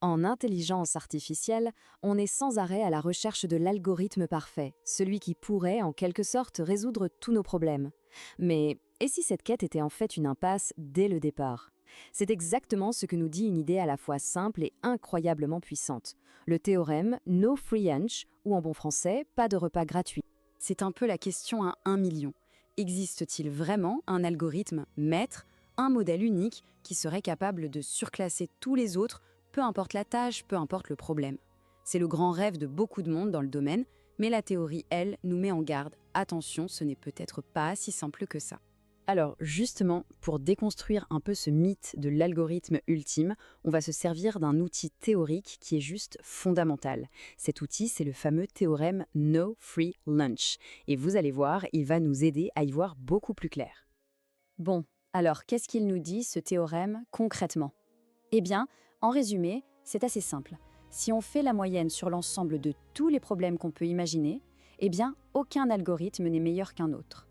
En intelligence artificielle, on est sans arrêt à la recherche de l'algorithme parfait, celui qui pourrait, en quelque sorte, résoudre tous nos problèmes. Mais et si cette quête était en fait une impasse dès le départ? C'est exactement ce que nous dit une idée à la fois simple et incroyablement puissante. Le théorème No Free Lunch, ou en bon français, pas de repas gratuit. C'est un peu la question à 1 million. Existe-t-il vraiment un algorithme maître, un modèle unique qui serait capable de surclasser tous les autres, peu importe la tâche, peu importe le problème? C'est le grand rêve de beaucoup de monde dans le domaine, mais la théorie, elle, nous met en garde. Attention, ce n'est peut-être pas si simple que ça. Alors justement, pour déconstruire un peu ce mythe de l'algorithme ultime, on va se servir d'un outil théorique qui est juste fondamental. Cet outil, c'est le fameux théorème No Free Lunch. Et vous allez voir, il va nous aider à y voir beaucoup plus clair. Bon, alors qu'est-ce qu'il nous dit ce théorème concrètement? Eh bien, en résumé, c'est assez simple. Si on fait la moyenne sur l'ensemble de tous les problèmes qu'on peut imaginer, eh bien, aucun algorithme n'est meilleur qu'un autre.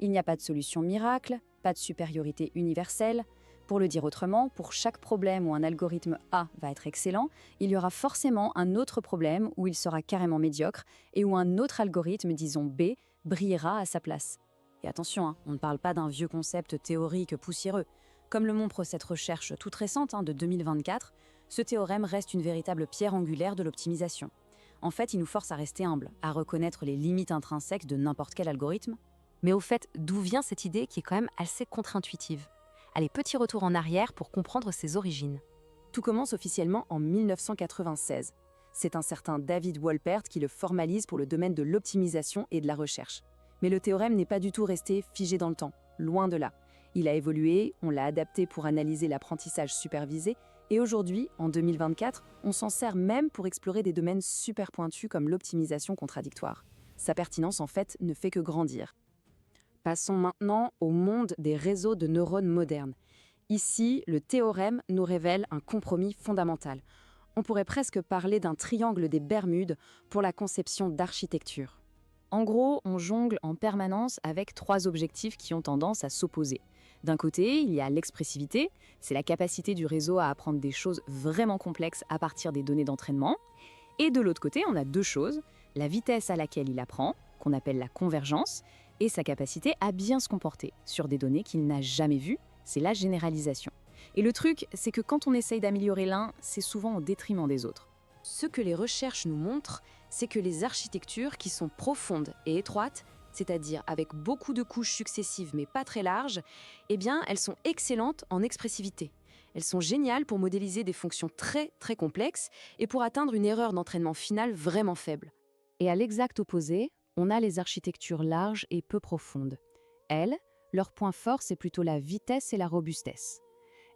Il n'y a pas de solution miracle, pas de supériorité universelle. Pour le dire autrement, pour chaque problème où un algorithme A va être excellent, il y aura forcément un autre problème où il sera carrément médiocre et où un autre algorithme, disons B, brillera à sa place. Et attention, on ne parle pas d'un vieux concept théorique poussiéreux. Comme le montre cette recherche toute récente de 2024, ce théorème reste une véritable pierre angulaire de l'optimisation. En fait, il nous force à rester humble, à reconnaître les limites intrinsèques de n'importe quel algorithme. Mais au fait, d'où vient cette idée qui est quand même assez contre-intuitive? Allez, petit retour en arrière pour comprendre ses origines. Tout commence officiellement en 1996. C'est un certain David Wolpert qui le formalise pour le domaine de l'optimisation et de la recherche. Mais le théorème n'est pas du tout resté figé dans le temps, loin de là. Il a évolué, on l'a adapté pour analyser l'apprentissage supervisé, et aujourd'hui, en 2024, on s'en sert même pour explorer des domaines super pointus comme l'optimisation contradictoire. Sa pertinence, en fait, ne fait que grandir. Passons maintenant au monde des réseaux de neurones modernes. Ici, le théorème nous révèle un compromis fondamental. On pourrait presque parler d'un triangle des Bermudes pour la conception d'architecture. En gros, on jongle en permanence avec trois objectifs qui ont tendance à s'opposer. D'un côté, il y a l'expressivité, c'est la capacité du réseau à apprendre des choses vraiment complexes à partir des données d'entraînement. Et de l'autre côté, on a deux choses, la vitesse à laquelle il apprend, qu'on appelle la convergence, et sa capacité à bien se comporter sur des données qu'il n'a jamais vues, c'est la généralisation. Et le truc, c'est que quand on essaye d'améliorer l'un, c'est souvent au détriment des autres. Ce que les recherches nous montrent, c'est que les architectures qui sont profondes et étroites, c'est-à-dire avec beaucoup de couches successives mais pas très larges, eh bien, elles sont excellentes en expressivité. Elles sont géniales pour modéliser des fonctions très très complexes et pour atteindre une erreur d'entraînement finale vraiment faible. Et à l'exact opposé, on a les architectures larges et peu profondes. Elles, leur point fort, c'est plutôt la vitesse et la robustesse.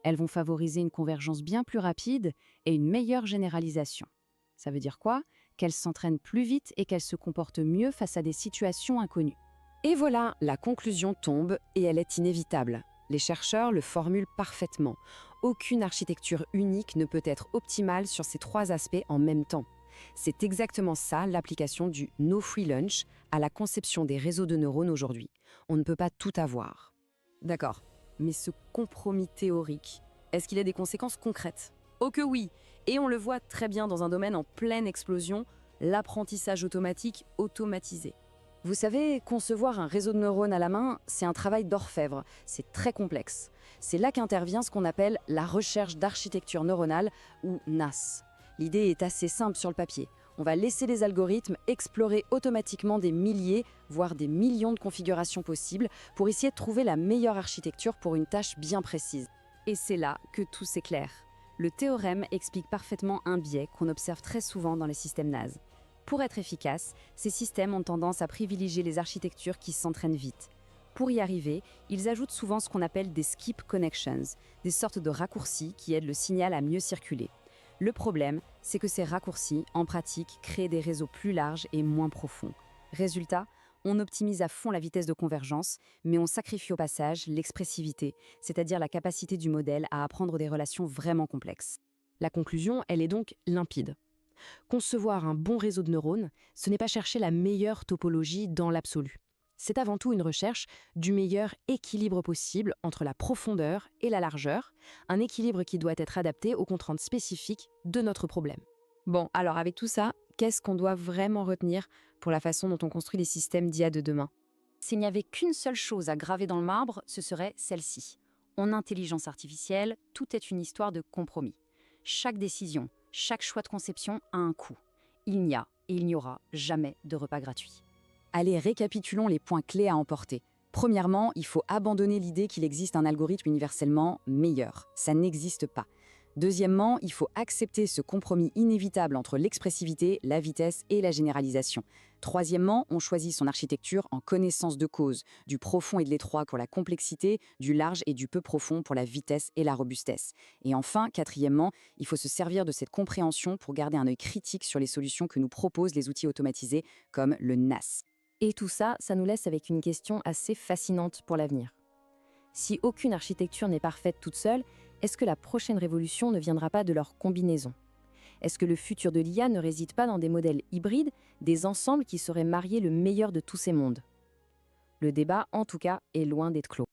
Elles vont favoriser une convergence bien plus rapide et une meilleure généralisation. Ça veut dire quoi? Qu'elles s'entraînent plus vite et qu'elles se comportent mieux face à des situations inconnues. Et voilà, la conclusion tombe et elle est inévitable. Les chercheurs le formulent parfaitement. Aucune architecture unique ne peut être optimale sur ces trois aspects en même temps. C'est exactement ça l'application du No Free Lunch à la conception des réseaux de neurones aujourd'hui. On ne peut pas tout avoir. D'accord, mais ce compromis théorique, est-ce qu'il a des conséquences concrètes? Oh que oui, et on le voit très bien dans un domaine en pleine explosion, l'apprentissage automatique automatisé. Vous savez, concevoir un réseau de neurones à la main, c'est un travail d'orfèvre, c'est très complexe. C'est là qu'intervient ce qu'on appelle la recherche d'architecture neuronale, ou NAS. L'idée est assez simple sur le papier. On va laisser les algorithmes explorer automatiquement des milliers, voire des millions de configurations possibles pour essayer de trouver la meilleure architecture pour une tâche bien précise. Et c'est là que tout s'éclaire. Le théorème explique parfaitement un biais qu'on observe très souvent dans les systèmes NAS. Pour être efficaces, ces systèmes ont tendance à privilégier les architectures qui s'entraînent vite. Pour y arriver, ils ajoutent souvent ce qu'on appelle des skip connections, des sortes de raccourcis qui aident le signal à mieux circuler. Le problème, c'est que ces raccourcis, en pratique, créent des réseaux plus larges et moins profonds. Résultat, on optimise à fond la vitesse de convergence, mais on sacrifie au passage l'expressivité, c'est-à-dire la capacité du modèle à apprendre des relations vraiment complexes. La conclusion, elle est donc limpide. Concevoir un bon réseau de neurones, ce n'est pas chercher la meilleure topologie dans l'absolu. C'est avant tout une recherche du meilleur équilibre possible entre la profondeur et la largeur, un équilibre qui doit être adapté aux contraintes spécifiques de notre problème. Bon, alors avec tout ça, qu'est-ce qu'on doit vraiment retenir pour la façon dont on construit les systèmes d'IA de demain? S'il n'y avait qu'une seule chose à graver dans le marbre, ce serait celle-ci. En intelligence artificielle, tout est une histoire de compromis. Chaque décision, chaque choix de conception a un coût. Il n'y a et il n'y aura jamais de repas gratuit. Allez, récapitulons les points clés à emporter. Premièrement, il faut abandonner l'idée qu'il existe un algorithme universellement meilleur. Ça n'existe pas. Deuxièmement, il faut accepter ce compromis inévitable entre l'expressivité, la vitesse et la généralisation. Troisièmement, on choisit son architecture en connaissance de cause, du profond et de l'étroit pour la complexité, du large et du peu profond pour la vitesse et la robustesse. Et enfin, quatrièmement, il faut se servir de cette compréhension pour garder un œil critique sur les solutions que nous proposent les outils automatisés comme le NAS. Et tout ça, ça nous laisse avec une question assez fascinante pour l'avenir. Si aucune architecture n'est parfaite toute seule, est-ce que la prochaine révolution ne viendra pas de leur combinaison? Est-ce que le futur de l'IA ne réside pas dans des modèles hybrides, des ensembles qui sauraient marier le meilleur de tous ces mondes? Le débat, en tout cas, est loin d'être clos.